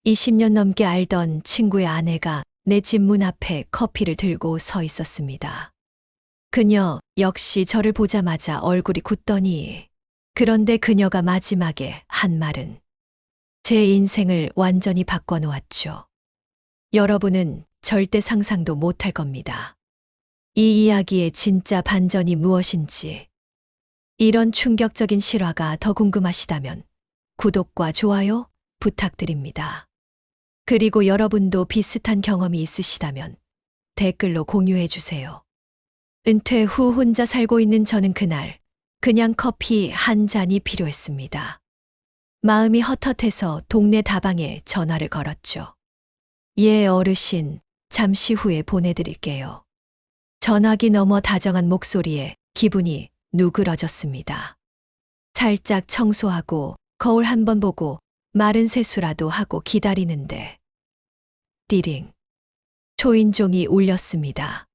20년 넘게 알던 친구의 아내가 내 집 문 앞에 커피를 들고 서 있었습니다. 그녀 역시 저를 보자마자 얼굴이 굳더니, 그런데 그녀가 마지막에 한 말은 제 인생을 완전히 바꿔놓았죠. 여러분은 절대 상상도 못할 겁니다. 이 이야기의 진짜 반전이 무엇인지, 이런 충격적인 실화가 더 궁금하시다면 구독과 좋아요 부탁드립니다. 그리고 여러분도 비슷한 경험이 있으시다면 댓글로 공유해 주세요. 은퇴 후 혼자 살고 있는 저는 그날 그냥 커피 한 잔이 필요했습니다. 마음이 헛헛해서 동네 다방에 전화를 걸었죠. 예, 어르신, 잠시 후에 보내드릴게요. 전화기 너머 다정한 목소리에 기분이 누그러졌습니다. 살짝 청소하고 거울 한번 보고 마른 세수라도 하고 기다리는데 띠링. 초인종이 울렸습니다.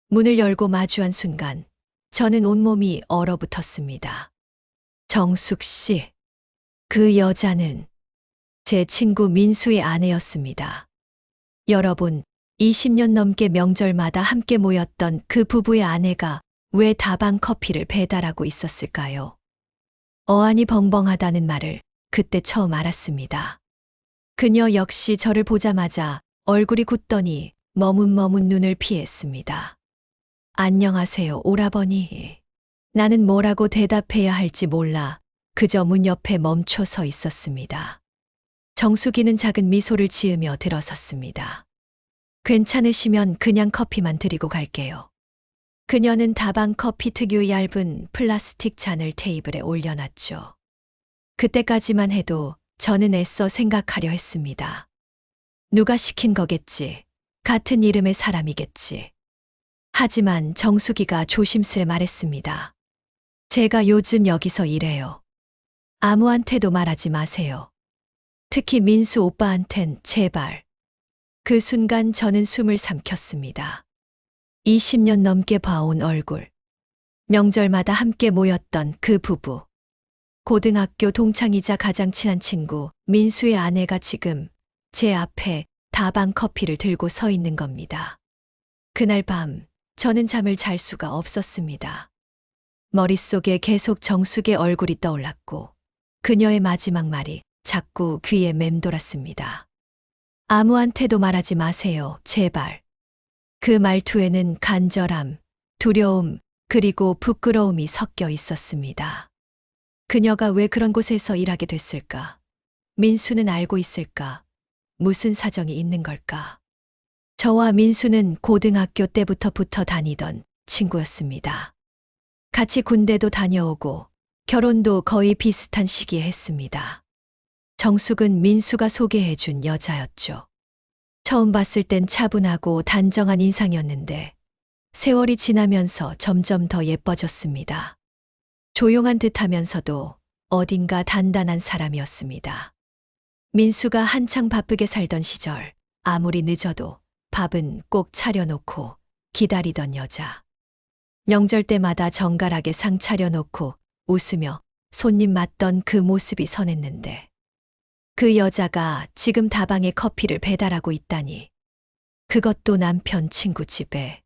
문을 열고 마주한 순간 저는 온몸이 얼어붙었습니다. 정숙 씨. 그 여자는 제 친구 민수의 아내였습니다. 여러분, 20년 넘게 명절마다 함께 모였던 그 부부의 아내가 왜 다방 커피를 배달하고 있었을까요? 어안이 벙벙하다는 말을 그때 처음 알았습니다. 그녀 역시 저를 보자마자 얼굴이 굳더니 머문머문 눈을 피했습니다. 안녕하세요, 오라버니. 나는 뭐라고 대답해야 할지 몰라 그저 문 옆에 멈춰 서 있었습니다. 정숙이는 작은 미소를 지으며 들어섰습니다. 괜찮으시면 그냥 커피만 드리고 갈게요. 그녀는 다방 커피 특유의 얇은 플라스틱 잔을 테이블에 올려놨죠. 그때까지만 해도 저는 애써 생각하려 했습니다. 누가 시킨 거겠지. 같은 이름의 사람이겠지. 하지만 정숙이가 조심스레 말했습니다. 제가 요즘 여기서 일해요. 아무한테도 말하지 마세요. 특히 민수 오빠한텐 제발. 그 순간 저는 숨을 삼켰습니다. 20년 넘게 봐온 얼굴. 명절마다 함께 모였던 그 부부. 고등학교 동창이자 가장 친한 친구 민수의 아내가 지금 제 앞에 다방 커피를 들고 서 있는 겁니다. 그날 밤 저는 잠을 잘 수가 없었습니다. 머릿속에 계속 정숙의 얼굴이 떠올랐고 그녀의 마지막 말이 자꾸 귀에 맴돌았습니다. 아무한테도 말하지 마세요, 제발. 그 말투에는 간절함, 두려움, 그리고 부끄러움이 섞여 있었습니다. 그녀가 왜 그런 곳에서 일하게 됐을까? 민수는 알고 있을까? 무슨 사정이 있는 걸까? 저와 민수는 고등학교 때부터 붙어 다니던 친구였습니다. 같이 군대도 다녀오고 결혼도 거의 비슷한 시기에 했습니다. 정숙은 민수가 소개해준 여자였죠. 처음 봤을 땐 차분하고 단정한 인상이었는데 세월이 지나면서 점점 더 예뻐졌습니다. 조용한 듯하면서도 어딘가 단단한 사람이었습니다. 민수가 한창 바쁘게 살던 시절 아무리 늦어도 밥은 꼭 차려놓고 기다리던 여자. 명절 때마다 정갈하게 상 차려놓고 웃으며 손님 맞던 그 모습이 선했는데 그 여자가 지금 다방에 커피를 배달하고 있다니. 그것도 남편 친구 집에.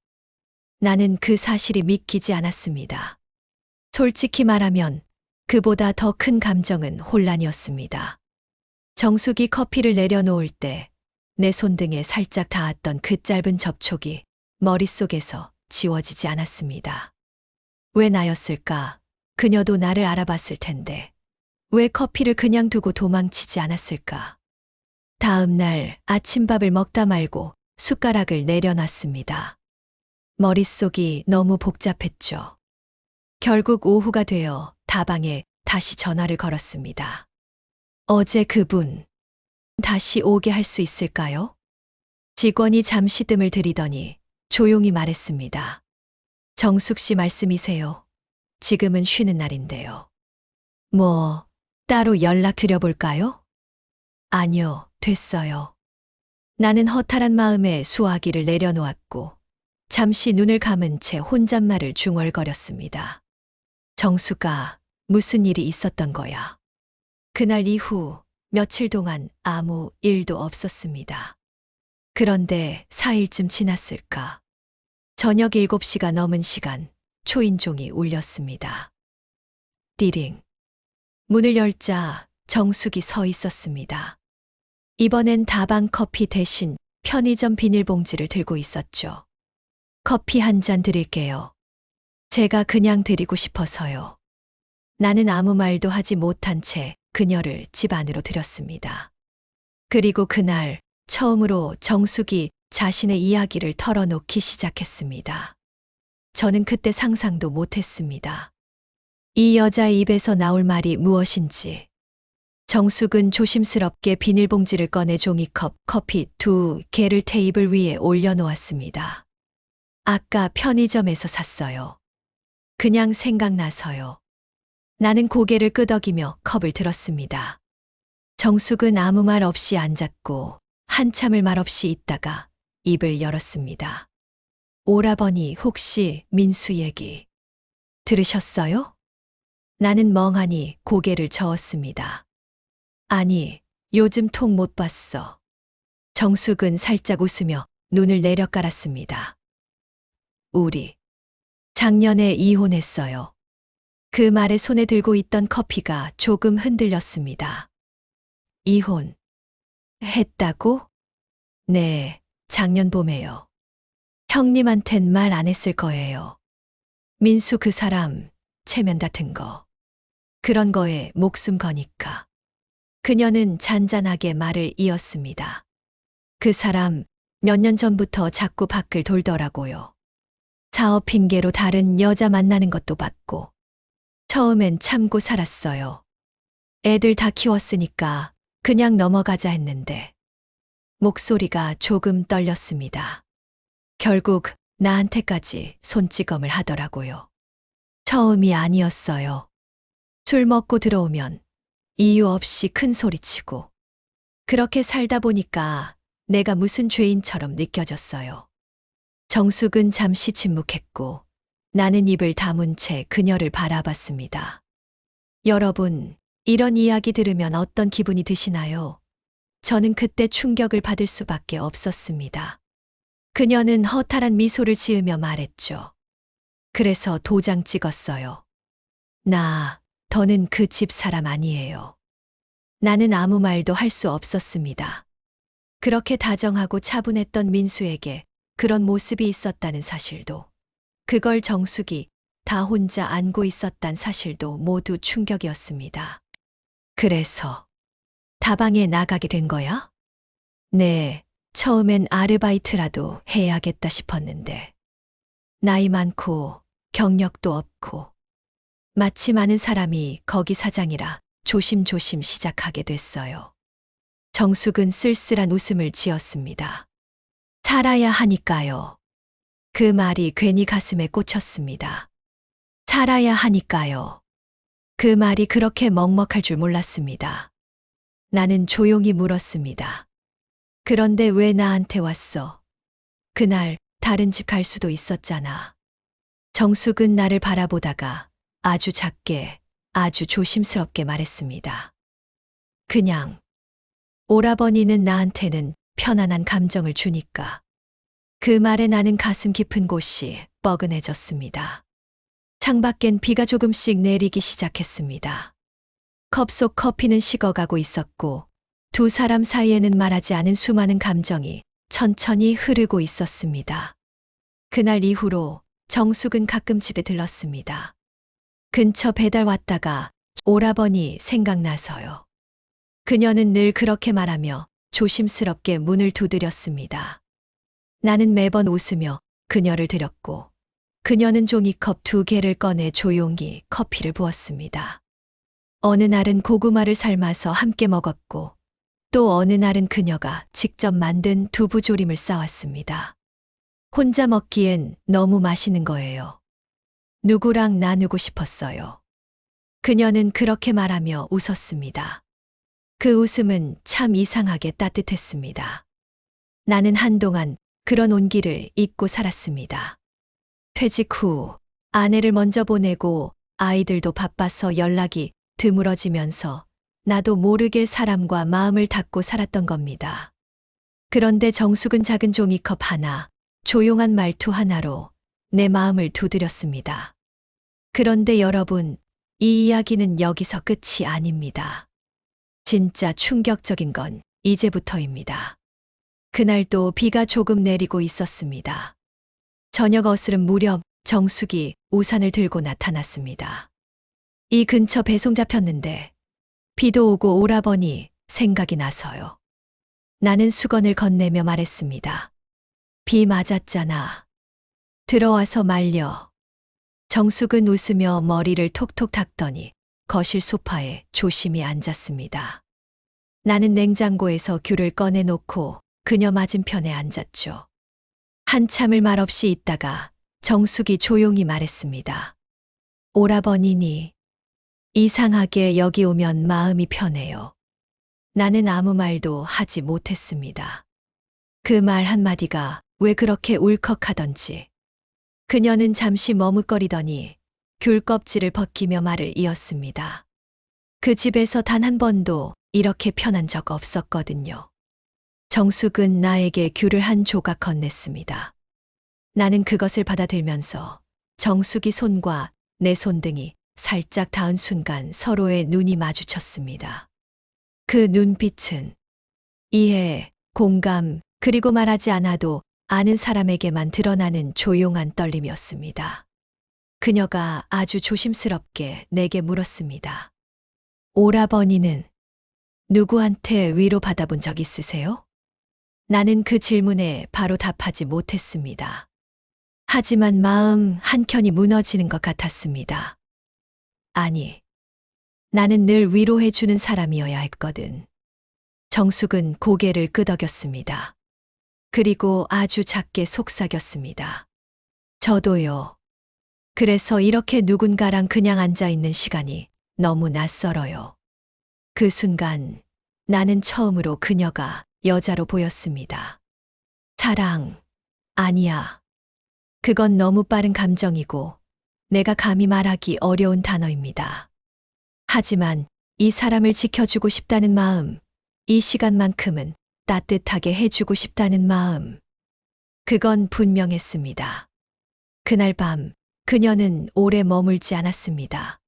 나는 그 사실이 믿기지 않았습니다. 솔직히 말하면 그보다 더 큰 감정은 혼란이었습니다. 정숙이 커피를 내려놓을 때 내 손등에 살짝 닿았던 그 짧은 접촉이 머릿속에서 지워지지 않았습니다. 왜 나였을까? 그녀도 나를 알아봤을 텐데. 왜 커피를 그냥 두고 도망치지 않았을까? 다음 날 아침밥을 먹다 말고 숟가락을 내려놨습니다. 머릿속이 너무 복잡했죠. 결국 오후가 되어 다방에 다시 전화를 걸었습니다. 어제 그분 다시 오게 할 수 있을까요? 직원이 잠시 뜸을 들이더니 조용히 말했습니다. 정숙 씨 말씀이세요. 지금은 쉬는 날인데요. 뭐 따로 연락드려볼까요? 아니요, 됐어요. 나는 허탈한 마음에 수화기를 내려놓았고 잠시 눈을 감은 채 혼잣말을 중얼거렸습니다. 정수가 무슨 일이 있었던 거야. 그날 이후 며칠 동안 아무 일도 없었습니다. 그런데 4일쯤 지났을까? 저녁 7시가 넘은 시간, 초인종이 울렸습니다. 띠링. 문을 열자 정숙이 서 있었습니다. 이번엔 다방 커피 대신 편의점 비닐봉지를 들고 있었죠. 커피 한 잔 드릴게요. 제가 그냥 드리고 싶어서요. 나는 아무 말도 하지 못한 채 그녀를 집 안으로 들였습니다. 그리고 그날 처음으로 정숙이 자신의 이야기를 털어놓기 시작했습니다. 저는 그때 상상도 못했습니다. 이 여자의 입에서 나올 말이 무엇인지. 정숙은 조심스럽게 비닐봉지를 꺼내 종이컵, 커피 2개를 테이블 위에 올려놓았습니다. 아까 편의점에서 샀어요. 그냥 생각나서요. 나는 고개를 끄덕이며 컵을 들었습니다. 정숙은 아무 말 없이 앉았고 한참을 말없이 있다가 입을 열었습니다. 오라버니 혹시 민수 얘기 들으셨어요? 나는 멍하니 고개를 저었습니다. 아니, 요즘 통 못 봤어. 정숙은 살짝 웃으며 눈을 내려깔았습니다. 우리 작년에 이혼했어요. 그 말에 손에 들고 있던 커피가 조금 흔들렸습니다. 이혼 했다고? 네, 작년 봄에요. 형님한텐 말 안 했을 거예요. 민수 그 사람 체면 같은 거. 그런 거에 목숨 거니까. 그녀는 잔잔하게 말을 이었습니다. 그 사람 몇 년 전부터 자꾸 밖을 돌더라고요. 사업 핑계로 다른 여자 만나는 것도 봤고. 처음엔 참고 살았어요. 애들 다 키웠으니까 그냥 넘어가자 했는데. 목소리가 조금 떨렸습니다. 결국 나한테까지 손찌검을 하더라고요. 처음이 아니었어요. 술 먹고 들어오면 이유 없이 큰 소리치고. 그렇게 살다 보니까 내가 무슨 죄인처럼 느껴졌어요. 정숙은 잠시 침묵했고 나는 입을 다문 채 그녀를 바라봤습니다. 여러분, 이런 이야기 들으면 어떤 기분이 드시나요? 저는 그때 충격을 받을 수밖에 없었습니다. 그녀는 허탈한 미소를 지으며 말했죠. 그래서 도장 찍었어요. 더는 그 집 사람 아니에요. 나는 아무 말도 할 수 없었습니다. 그렇게 다정하고 차분했던 민수에게 그런 모습이 있었다는 사실도, 그걸 정숙이 다 혼자 안고 있었단 사실도 모두 충격이었습니다. 그래서 다방에 나가게 된 거야? 네, 처음엔 아르바이트라도 해야겠다 싶었는데. 나이 많고 경력도 없고 마치 많은 사람이 거기 사장이라 조심조심 시작하게 됐어요. 정숙은 쓸쓸한 웃음을 지었습니다. 살아야 하니까요. 그 말이 괜히 가슴에 꽂혔습니다. 살아야 하니까요. 그 말이 그렇게 먹먹할 줄 몰랐습니다. 나는 조용히 물었습니다. 그런데 왜 나한테 왔어? 그날 다른 집 갈 수도 있었잖아. 정숙은 나를 바라보다가 아주 작게, 아주 조심스럽게 말했습니다. 그냥 오라버니는 나한테는 편안한 감정을 주니까. 그 말에 나는 가슴 깊은 곳이 뻐근해졌습니다. 창밖엔 비가 조금씩 내리기 시작했습니다. 컵 속 커피는 식어가고 있었고 두 사람 사이에는 말하지 않은 수많은 감정이 천천히 흐르고 있었습니다. 그날 이후로 정숙은 가끔 집에 들렀습니다. 근처 배달 왔다가 오라버니 생각나서요. 그녀는 늘 그렇게 말하며 조심스럽게 문을 두드렸습니다. 나는 매번 웃으며 그녀를 들였고 그녀는 종이컵 2개를 꺼내 조용히 커피를 부었습니다. 어느 날은 고구마를 삶아서 함께 먹었고 또 어느 날은 그녀가 직접 만든 두부조림을 싸왔습니다. 혼자 먹기엔 너무 맛있는 거예요. 누구랑 나누고 싶었어요. 그녀는 그렇게 말하며 웃었습니다. 그 웃음은 참 이상하게 따뜻했습니다. 나는 한동안 그런 온기를 잊고 살았습니다. 퇴직 후 아내를 먼저 보내고 아이들도 바빠서 연락이 드물어지면서 나도 모르게 사람과 마음을 닫고 살았던 겁니다. 그런데 정숙은 작은 종이컵 하나, 조용한 말투 하나로 내 마음을 두드렸습니다. 그런데 여러분, 이 이야기는 여기서 끝이 아닙니다. 진짜 충격적인 건 이제부터입니다. 그날도 비가 조금 내리고 있었습니다. 저녁 어스름 무렵 정숙이 우산을 들고 나타났습니다. 이 근처 배송 잡혔는데 비도 오고 오라버니 생각이 나서요. 나는 수건을 건네며 말했습니다. 비 맞았잖아. 들어와서 말려. 정숙은 웃으며 머리를 톡톡 닦더니 거실 소파에 조심히 앉았습니다. 나는 냉장고에서 귤을 꺼내놓고 그녀 맞은편에 앉았죠. 한참을 말없이 있다가 정숙이 조용히 말했습니다. 오라버니니 이상하게 여기 오면 마음이 편해요. 나는 아무 말도 하지 못했습니다. 그 말 한마디가 왜 그렇게 울컥하던지. 그녀는 잠시 머뭇거리더니 귤 껍질을 벗기며 말을 이었습니다. 그 집에서 단 한 번도 이렇게 편한 적 없었거든요. 정숙은 나에게 귤을 한 조각 건넸습니다. 나는 그것을 받아들면서 정숙이 손과 내 손등이 살짝 닿은 순간 서로의 눈이 마주쳤습니다. 그 눈빛은 이해, 공감, 그리고 말하지 않아도 아는 사람에게만 드러나는 조용한 떨림이었습니다. 그녀가 아주 조심스럽게 내게 물었습니다. 오라버니는 누구한테 위로받아본 적 있으세요? 나는 그 질문에 바로 답하지 못했습니다. 하지만 마음 한켠이 무너지는 것 같았습니다. 아니, 나는 늘 위로해주는 사람이어야 했거든. 정숙은 고개를 끄덕였습니다. 그리고 아주 작게 속삭였습니다. 저도요. 그래서 이렇게 누군가랑 그냥 앉아있는 시간이 너무 낯설어요. 그 순간 나는 처음으로 그녀가 여자로 보였습니다. 사랑, 아니야. 그건 너무 빠른 감정이고 내가 감히 말하기 어려운 단어입니다. 하지만 이 사람을 지켜주고 싶다는 마음, 이 시간만큼은 따뜻하게 해주고 싶다는 마음, 그건 분명했습니다. 그날 밤 그녀는 오래 머물지 않았습니다.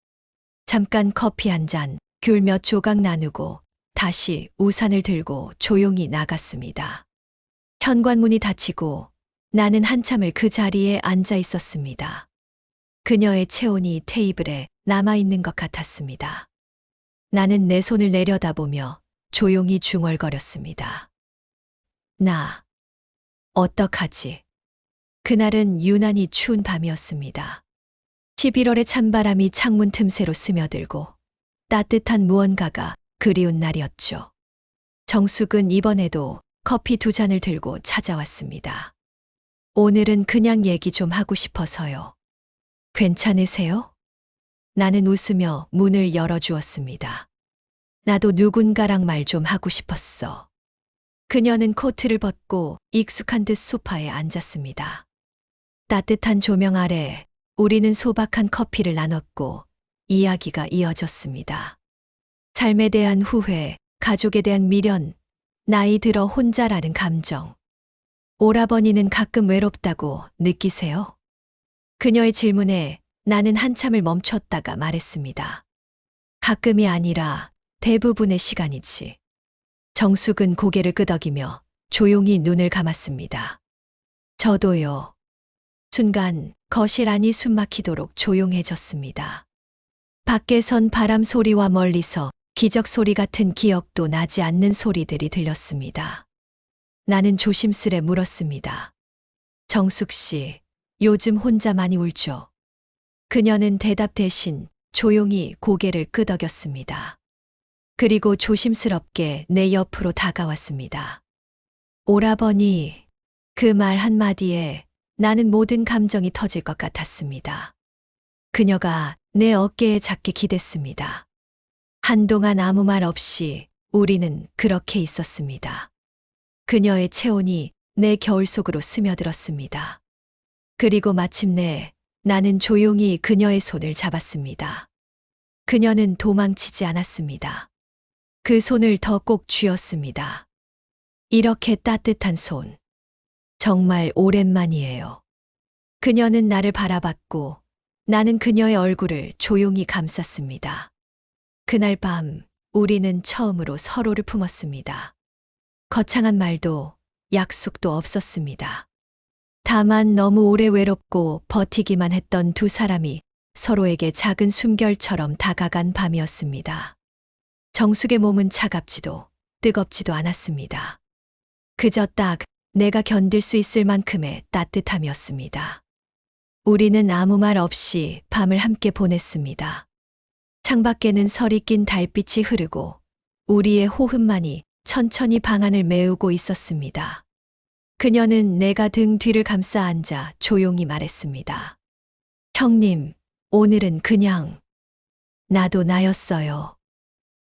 잠깐 커피 한 잔, 귤 몇 조각 나누고 다시 우산을 들고 조용히 나갔습니다. 현관문이 닫히고 나는 한참을 그 자리에 앉아 있었습니다. 그녀의 체온이 테이블에 남아있는 것 같았습니다. 나는 내 손을 내려다보며 조용히 중얼거렸습니다. 나, 어떡하지? 그날은 유난히 추운 밤이었습니다. 11월의 찬바람이 창문 틈새로 스며들고 따뜻한 무언가가 그리운 날이었죠. 정숙은 이번에도 커피 2잔을 들고 찾아왔습니다. 오늘은 그냥 얘기 좀 하고 싶어서요. 괜찮으세요? 나는 웃으며 문을 열어주었습니다. 나도 누군가랑 말 좀 하고 싶었어. 그녀는 코트를 벗고 익숙한 듯 소파에 앉았습니다. 따뜻한 조명 아래 우리는 소박한 커피를 나눴고 이야기가 이어졌습니다. 삶에 대한 후회, 가족에 대한 미련, 나이 들어 혼자라는 감정. 오라버니는 가끔 외롭다고 느끼세요? 그녀의 질문에 나는 한참을 멈췄다가 말했습니다. 가끔이 아니라 대부분의 시간이지. 정숙은 고개를 끄덕이며 조용히 눈을 감았습니다. 저도요. 순간 거실 안이 숨막히도록 조용해졌습니다. 밖에선 바람 소리와 멀리서 기적 소리 같은 기억도 나지 않는 소리들이 들렸습니다. 나는 조심스레 물었습니다. 정숙 씨, 요즘 혼자 많이 울죠? 그녀는 대답 대신 조용히 고개를 끄덕였습니다. 그리고 조심스럽게 내 옆으로 다가왔습니다. 오라버니, 그 말 한마디에 나는 모든 감정이 터질 것 같았습니다. 그녀가 내 어깨에 작게 기댔습니다. 한동안 아무 말 없이 우리는 그렇게 있었습니다. 그녀의 체온이 내 겨울 속으로 스며들었습니다. 그리고 마침내 나는 조용히 그녀의 손을 잡았습니다. 그녀는 도망치지 않았습니다. 그 손을 더 꼭 쥐었습니다. 이렇게 따뜻한 손. 정말 오랜만이에요. 그녀는 나를 바라봤고 나는 그녀의 얼굴을 조용히 감쌌습니다. 그날 밤 우리는 처음으로 서로를 품었습니다. 거창한 말도 약속도 없었습니다. 다만 너무 오래 외롭고 버티기만 했던 두 사람이 서로에게 작은 숨결처럼 다가간 밤이었습니다. 정숙의 몸은 차갑지도 뜨겁지도 않았습니다. 그저 딱 내가 견딜 수 있을 만큼의 따뜻함이었습니다. 우리는 아무 말 없이 밤을 함께 보냈습니다. 창밖에는 설이 낀 달빛이 흐르고 우리의 호흡만이 천천히 방 안을 메우고 있었습니다. 그녀는 내가 등 뒤를 감싸 앉아 조용히 말했습니다. 형님, 오늘은 그냥 나도 나였어요.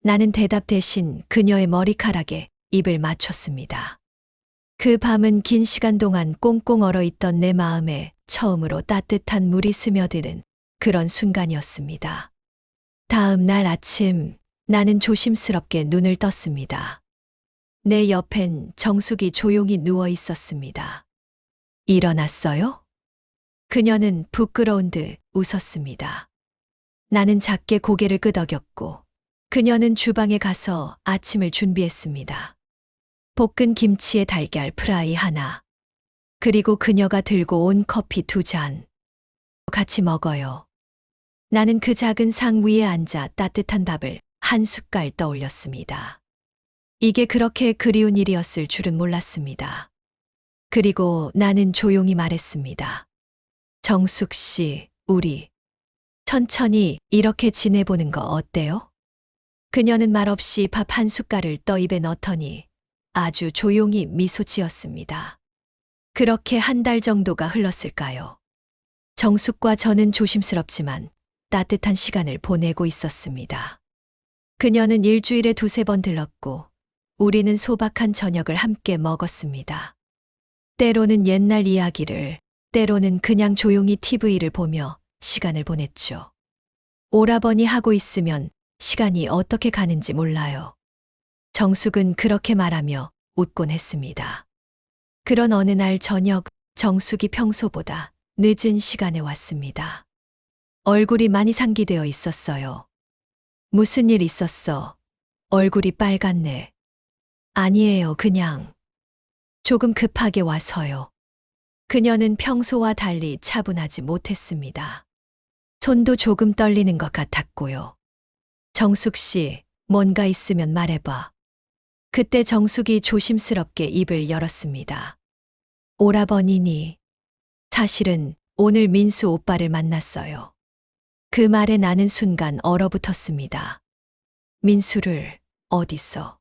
나는 대답 대신 그녀의 머리카락에 입을 맞췄습니다. 그 밤은 긴 시간 동안 꽁꽁 얼어있던 내 마음에 처음으로 따뜻한 물이 스며드는 그런 순간이었습니다. 다음 날 아침 나는 조심스럽게 눈을 떴습니다. 내 옆엔 정숙이 조용히 누워 있었습니다. 일어났어요? 그녀는 부끄러운 듯 웃었습니다. 나는 작게 고개를 끄덕였고 그녀는 주방에 가서 아침을 준비했습니다. 볶은 김치에 달걀 프라이 하나, 그리고 그녀가 들고 온 커피 2잔. 같이 먹어요. 나는 그 작은 상 위에 앉아 따뜻한 밥을 한 숟갈 떠올렸습니다. 이게 그렇게 그리운 일이었을 줄은 몰랐습니다. 그리고 나는 조용히 말했습니다. 정숙 씨, 우리 천천히 이렇게 지내보는 거 어때요? 그녀는 말없이 밥 한 숟갈을 떠 입에 넣더니 아주 조용히 미소 지었습니다. 그렇게 한 달 정도가 흘렀을까요? 정숙과 저는 조심스럽지만 따뜻한 시간을 보내고 있었습니다. 그녀는 일주일에 2~3번 들렀고 우리는 소박한 저녁을 함께 먹었습니다. 때로는 옛날 이야기를, 때로는 그냥 조용히 TV를 보며 시간을 보냈죠. 오라버니 하고 있으면 시간이 어떻게 가는지 몰라요. 정숙은 그렇게 말하며 웃곤 했습니다. 그런 어느 날 저녁, 정숙이 평소보다 늦은 시간에 왔습니다. 얼굴이 많이 상기되어 있었어요. 무슨 일 있었어? 얼굴이 빨갛네. 아니에요, 그냥 조금 급하게 와서요. 그녀는 평소와 달리 차분하지 못했습니다. 손도 조금 떨리는 것 같았고요. 정숙 씨, 뭔가 있으면 말해봐. 그때 정숙이 조심스럽게 입을 열었습니다. 오라버니니, 사실은 오늘 민수 오빠를 만났어요. 그 말에 나는 순간 얼어붙었습니다. 민수를 어디서?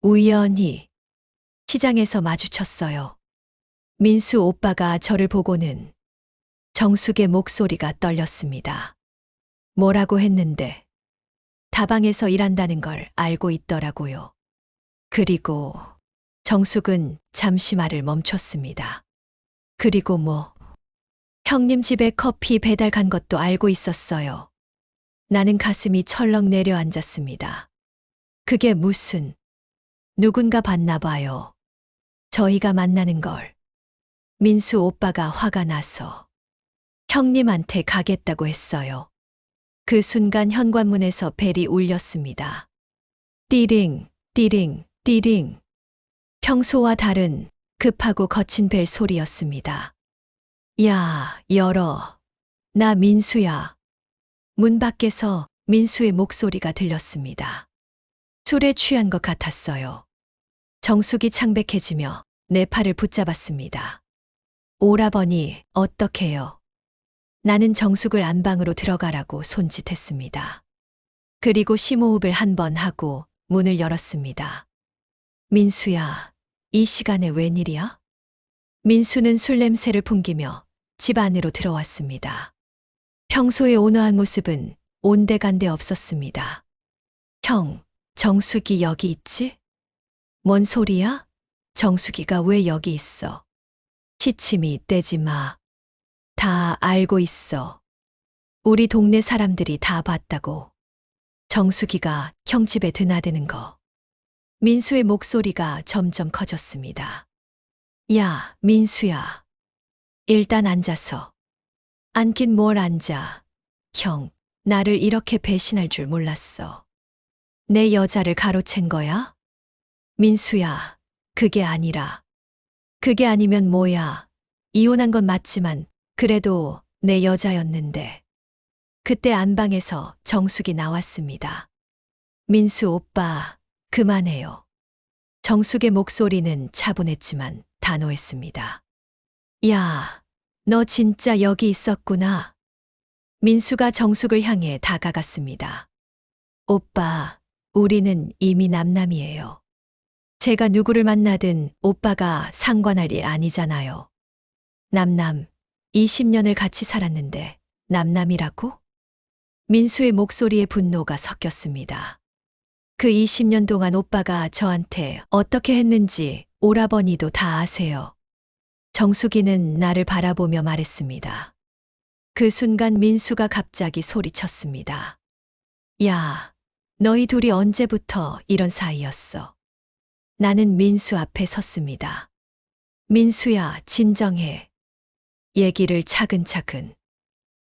우연히 시장에서 마주쳤어요. 민수 오빠가 저를 보고는 정숙의 목소리가 떨렸습니다. 뭐라고 했는데 다방에서 일한다는 걸 알고 있더라고요. 그리고 정숙은 잠시 말을 멈췄습니다. 그리고 뭐? 형님 집에 커피 배달 간 것도 알고 있었어요. 나는 가슴이 철렁 내려앉았습니다. 그게 무슨, 누군가 봤나 봐요. 저희가 만나는 걸. 민수 오빠가 화가 나서 형님한테 가겠다고 했어요. 그 순간 현관문에서 벨이 울렸습니다. 띠링, 띠링, 띠링. 평소와 다른 급하고 거친 벨 소리였습니다. 야, 열어. 나 민수야. 문 밖에서 민수의 목소리가 들렸습니다. 술에 취한 것 같았어요. 정숙이 창백해지며 내 팔을 붙잡았습니다. 오라버니, 어떡해요? 나는 정숙을 안방으로 들어가라고 손짓했습니다. 그리고 심호흡을 한 번 하고 문을 열었습니다. 민수야, 이 시간에 웬일이야? 민수는 술 냄새를 풍기며 집 안으로 들어왔습니다. 평소의 온화한 모습은 온데간데 없었습니다. 형, 정숙이 여기 있지? 뭔 소리야? 정숙이가 왜 여기 있어? 시침이 떼지 마. 다 알고 있어. 우리 동네 사람들이 다 봤다고. 정수기가 형 집에 드나드는 거. 민수의 목소리가 점점 커졌습니다. 야, 민수야. 일단 앉아서. 앉긴 뭘 앉아. 형, 나를 이렇게 배신할 줄 몰랐어. 내 여자를 가로챈 거야? 민수야, 그게 아니라. 그게 아니면 뭐야. 이혼한 건 맞지만 그래도 내 여자였는데. 그때 안방에서 정숙이 나왔습니다. 민수 오빠, 그만해요. 정숙의 목소리는 차분했지만 단호했습니다. 야, 너 진짜 여기 있었구나. 민수가 정숙을 향해 다가갔습니다. 오빠, 우리는 이미 남남이에요. 제가 누구를 만나든 오빠가 상관할 일 아니잖아요. 남남, 20년을 같이 살았는데 남남이라고? 민수의 목소리에 분노가 섞였습니다. 그 20년 동안 오빠가 저한테 어떻게 했는지 오라버니도 다 아세요. 정숙이는 나를 바라보며 말했습니다. 그 순간 민수가 갑자기 소리쳤습니다. 야, 너희 둘이 언제부터 이런 사이였어? 나는 민수 앞에 섰습니다. 민수야, 진정해. 얘기를 차근차근.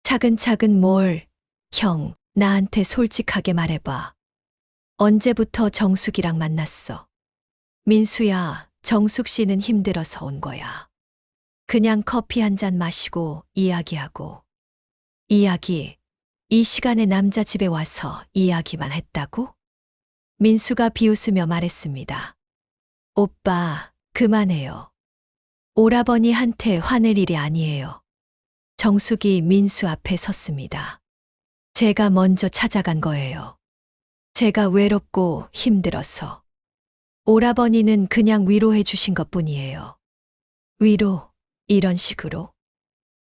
차근차근 뭘? 형, 나한테 솔직하게 말해봐. 언제부터 정숙이랑 만났어? 민수야, 정숙 씨는 힘들어서 온 거야. 그냥 커피 한 잔 마시고 이야기하고. 이야기, 이 시간에 남자 집에 와서 이야기만 했다고? 민수가 비웃으며 말했습니다. 오빠, 그만해요. 오라버니한테 화낼 일이 아니에요. 정숙이 민수 앞에 섰습니다. 제가 먼저 찾아간 거예요. 제가 외롭고 힘들어서. 오라버니는 그냥 위로해 주신 것뿐이에요. 위로, 이런 식으로.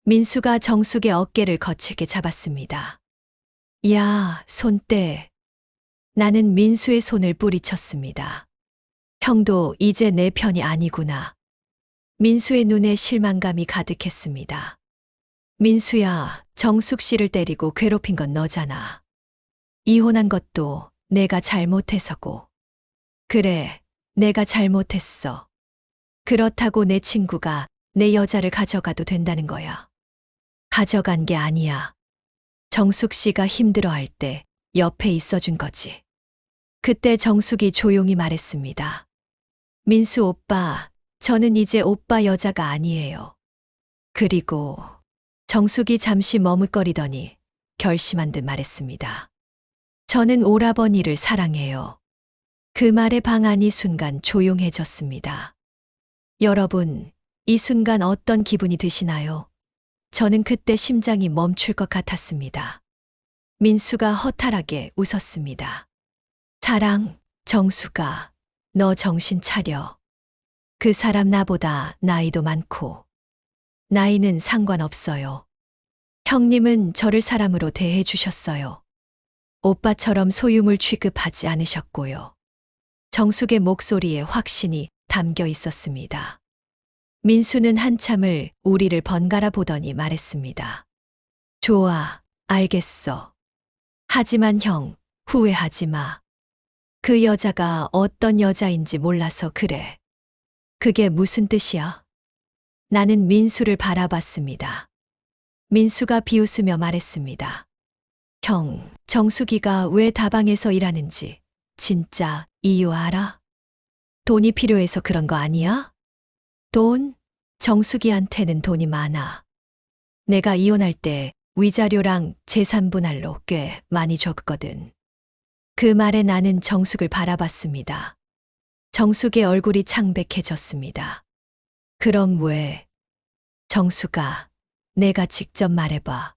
민수가 정숙의 어깨를 거칠게 잡았습니다. 야, 손 떼. 나는 민수의 손을 뿌리쳤습니다. 형도 이제 내 편이 아니구나. 민수의 눈에 실망감이 가득했습니다. 민수야, 정숙 씨를 때리고 괴롭힌 건 너잖아. 이혼한 것도 내가 잘못해서고. 그래, 내가 잘못했어. 그렇다고 내 친구가 내 여자를 가져가도 된다는 거야. 가져간 게 아니야. 정숙 씨가 힘들어할 때 옆에 있어준 거지. 그때 정숙이 조용히 말했습니다. 민수 오빠, 저는 이제 오빠 여자가 아니에요. 그리고 정숙이 잠시 머뭇거리더니 결심한 듯 말했습니다. 저는 오라버니를 사랑해요. 그 말에 방 안이 순간 조용해졌습니다. 여러분, 이 순간 어떤 기분이 드시나요? 저는 그때 심장이 멈출 것 같았습니다. 민수가 허탈하게 웃었습니다. 사랑, 정수가, 너 정신 차려. 그 사람 나보다 나이도 많고. 나이는 상관없어요. 형님은 저를 사람으로 대해 주셨어요. 오빠처럼 소유물 취급하지 않으셨고요. 정숙의 목소리에 확신이 담겨 있었습니다. 민수는 한참을 우리를 번갈아 보더니 말했습니다. 좋아, 알겠어. 하지만 형, 후회하지 마. 그 여자가 어떤 여자인지 몰라서 그래. 그게 무슨 뜻이야? 나는 민수를 바라봤습니다. 민수가 비웃으며 말했습니다. 형, 정숙이가 왜 다방에서 일하는지 진짜 이유 알아? 돈이 필요해서 그런 거 아니야? 돈? 정숙이한테는 돈이 많아. 내가 이혼할 때 위자료랑 재산 분할로 꽤 많이 줬거든. 그 말에 나는 정숙을 바라봤습니다. 정숙의 얼굴이 창백해졌습니다. 그럼 왜? 정숙아, 내가 직접 말해봐.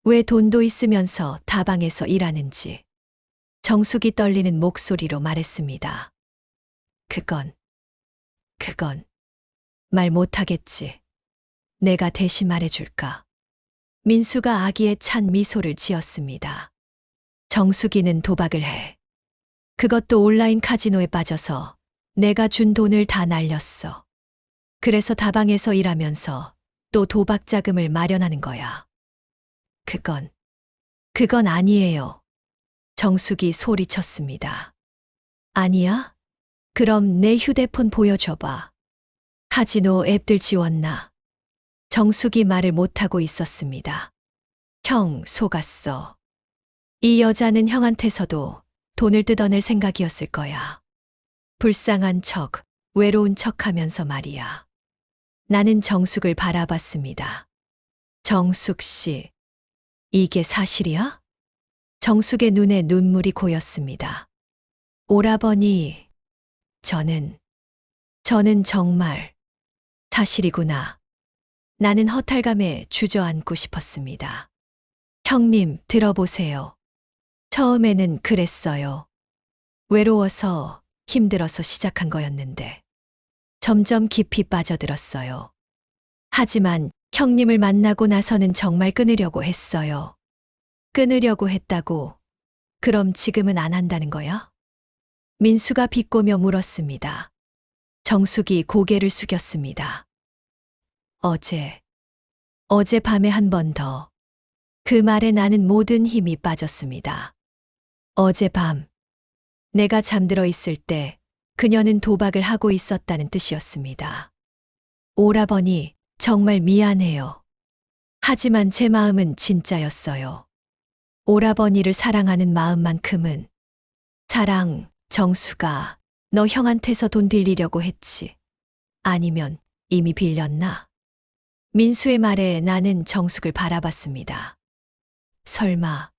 왜 돈도 있으면서 다방에서 일하는지. 정숙이 떨리는 목소리로 말했습니다. 그건 말 못하겠지. 내가 대신 말해줄까? 민수가 아기에 찬 미소를 지었습니다. 정숙이는 도박을 해. 그것도 온라인 카지노에 빠져서 내가 준 돈을 다 날렸어. 그래서 다방에서 일하면서 또 도박 자금을 마련하는 거야. 그건 아니에요. 정숙이 소리쳤습니다. 아니야? 그럼 내 휴대폰 보여줘봐. 카지노 앱들 지웠나? 정숙이 말을 못하고 있었습니다. 형, 속았어. 이 여자는 형한테서도 돈을 뜯어낼 생각이었을 거야. 불쌍한 척, 외로운 척 하면서 말이야. 나는 정숙을 바라봤습니다. 정숙 씨, 이게 사실이야? 정숙의 눈에 눈물이 고였습니다. 오라버니, 저는 정말 사실이구나. 나는 허탈감에 주저앉고 싶었습니다. 형님, 들어보세요. 처음에는 그랬어요. 외로워서 힘들어서 시작한 거였는데 점점 깊이 빠져들었어요. 하지만 형님을 만나고 나서는 정말 끊으려고 했어요. 끊으려고 했다고? 그럼 지금은 안 한다는 거야? 민수가 비꼬며 물었습니다. 정숙이 고개를 숙였습니다. 어제 밤에 한 번 더. 그 말에 나는 모든 힘이 빠졌습니다. 어젯밤, 내가 잠들어 있을 때 그녀는 도박을 하고 있었다는 뜻이었습니다. 오라버니, 정말 미안해요. 하지만 제 마음은 진짜였어요. 오라버니를 사랑하는 마음만큼은. 정수가, 너 형한테서 돈 빌리려고 했지. 아니면 이미 빌렸나? 민수의 말에 나는 정숙을 바라봤습니다. 설마,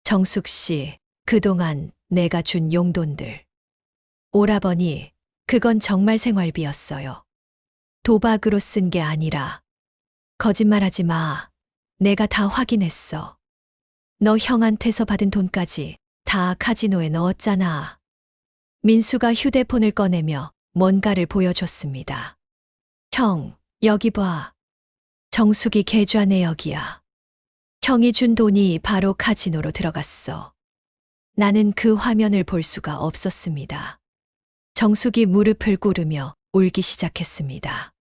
정숙 씨, 그동안 내가 준 용돈들. 오라버니, 그건 정말 생활비였어요. 도박으로 쓴 게 아니라. 거짓말하지 마. 내가 다 확인했어. 너 형한테서 받은 돈까지 다 카지노에 넣었잖아. 민수가 휴대폰을 꺼내며 뭔가를 보여줬습니다. 형, 여기 봐. 정숙이 계좌 내역이야. 형이 준 돈이 바로 카지노로 들어갔어. 나는 그 화면을 볼 수가 없었습니다. 정숙이 무릎을 꿇으며 울기 시작했습니다.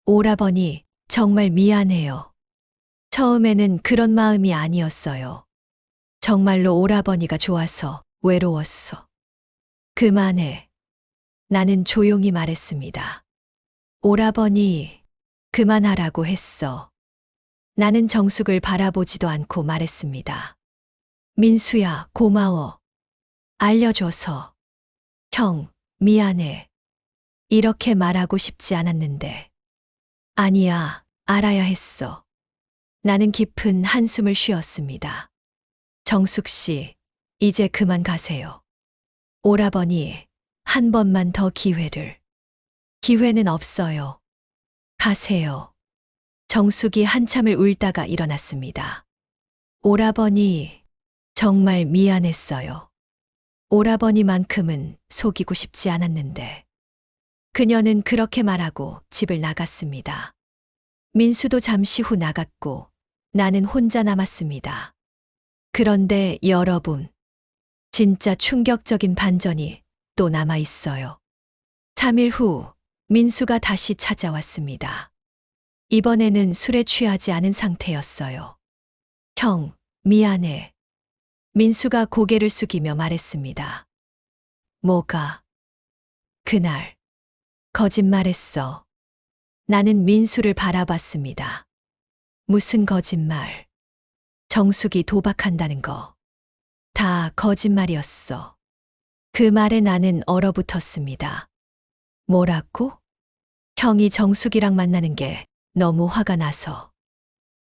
오라버니, 정말 미안해요. 처음에는 그런 마음이 아니었어요. 정말로 오라버니가 좋아서 외로웠어. 그만해. 나는 조용히 말했습니다. 오라버니, 그만하라고 했어. 나는 정숙을 바라보지도 않고 말했습니다. 민수야, 고마워. 알려줘서. 형, 미안해. 이렇게 말하고 싶지 않았는데. 아니야, 알아야 했어. 나는 깊은 한숨을 쉬었습니다. 정숙 씨, 이제 그만 가세요. 오라버니, 한 번만 더 기회를. 기회는 없어요. 가세요. 정숙이 한참을 울다가 일어났습니다. 오라버니, 정말 미안했어요. 오라버니만큼은 속이고 싶지 않았는데. 그녀는 그렇게 말하고 집을 나갔습니다. 민수도 잠시 후 나갔고 나는 혼자 남았습니다. 그런데 여러분, 진짜 충격적인 반전이 또 남아 있어요. 3일 후 민수가 다시 찾아왔습니다. 이번에는 술에 취하지 않은 상태였어요. 형, 미안해. 민수가 고개를 숙이며 말했습니다. 뭐가? 그날, 거짓말했어. 나는 민수를 바라봤습니다. 무슨 거짓말? 정숙이 도박한다는 거. 다 거짓말이었어. 그 말에 나는 얼어붙었습니다. 뭐라고? 형이 정숙이랑 만나는 게 너무 화가 나서.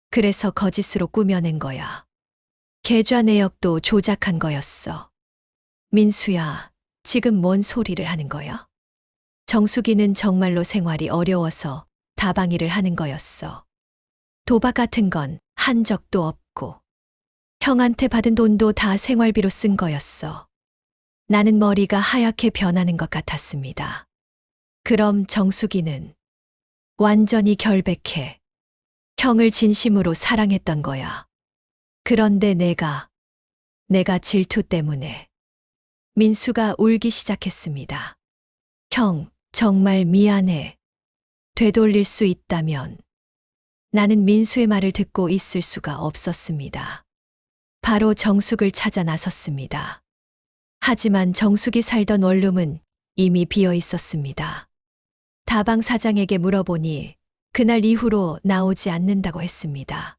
그래서 거짓으로 꾸며낸 거야. 계좌 내역도 조작한 거였어. 민수야, 지금 뭔 소리를 하는 거야? 정숙이는 정말로 생활이 어려워서 다방일을 하는 거였어. 도박 같은 건 한 적도 없고. 형한테 받은 돈도 다 생활비로 쓴 거였어. 나는 머리가 하얗게 변하는 것 같았습니다. 그럼 정숙이는 완전히 결백해. 형을 진심으로 사랑했던 거야. 그런데 내가 질투 때문에. 민수가 울기 시작했습니다. 형, 정말 미안해. 되돌릴 수 있다면. 나는 민수의 말을 듣고 있을 수가 없었습니다. 바로 정숙을 찾아 나섰습니다. 하지만 정숙이 살던 원룸은 이미 비어 있었습니다. 다방 사장에게 물어보니 그날 이후로 나오지 않는다고 했습니다.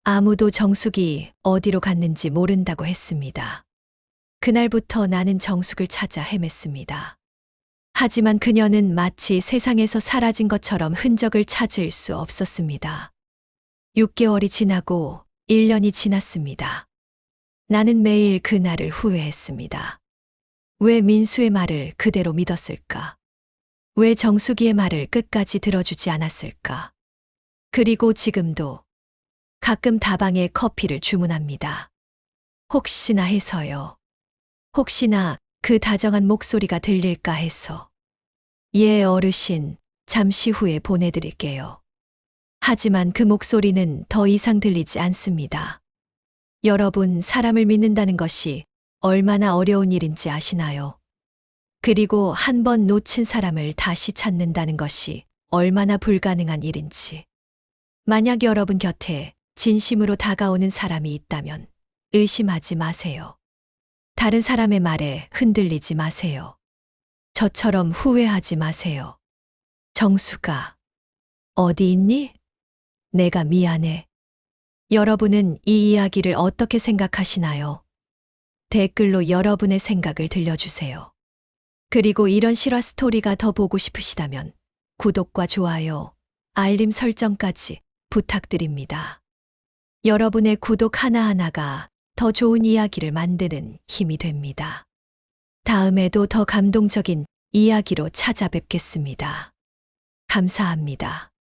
아무도 정숙이 어디로 갔는지 모른다고 했습니다. 그날부터 나는 정숙을 찾아 헤맸습니다. 하지만 그녀는 마치 세상에서 사라진 것처럼 흔적을 찾을 수 없었습니다. 6개월이 지나고 1년이 지났습니다. 나는 매일 그날을 후회했습니다. 왜 민수의 말을 그대로 믿었을까? 왜 정숙이의 말을 끝까지 들어주지 않았을까? 그리고 지금도 가끔 다방에 커피를 주문합니다. 혹시나 해서요. 혹시나 그 다정한 목소리가 들릴까 해서. 예, 어르신, 잠시 후에 보내드릴게요. 하지만 그 목소리는 더 이상 들리지 않습니다. 여러분, 사람을 믿는다는 것이 얼마나 어려운 일인지 아시나요? 그리고 한 번 놓친 사람을 다시 찾는다는 것이 얼마나 불가능한 일인지. 만약 여러분 곁에 진심으로 다가오는 사람이 있다면 의심하지 마세요. 다른 사람의 말에 흔들리지 마세요. 저처럼 후회하지 마세요. 정수가, 어디 있니? 내가 미안해. 여러분은 이 이야기를 어떻게 생각하시나요? 댓글로 여러분의 생각을 들려주세요. 그리고 이런 실화 스토리가 더 보고 싶으시다면 구독과 좋아요, 알림 설정까지 부탁드립니다. 여러분의 구독 하나하나가 더 좋은 이야기를 만드는 힘이 됩니다. 다음에도 더 감동적인 이야기로 찾아뵙겠습니다. 감사합니다.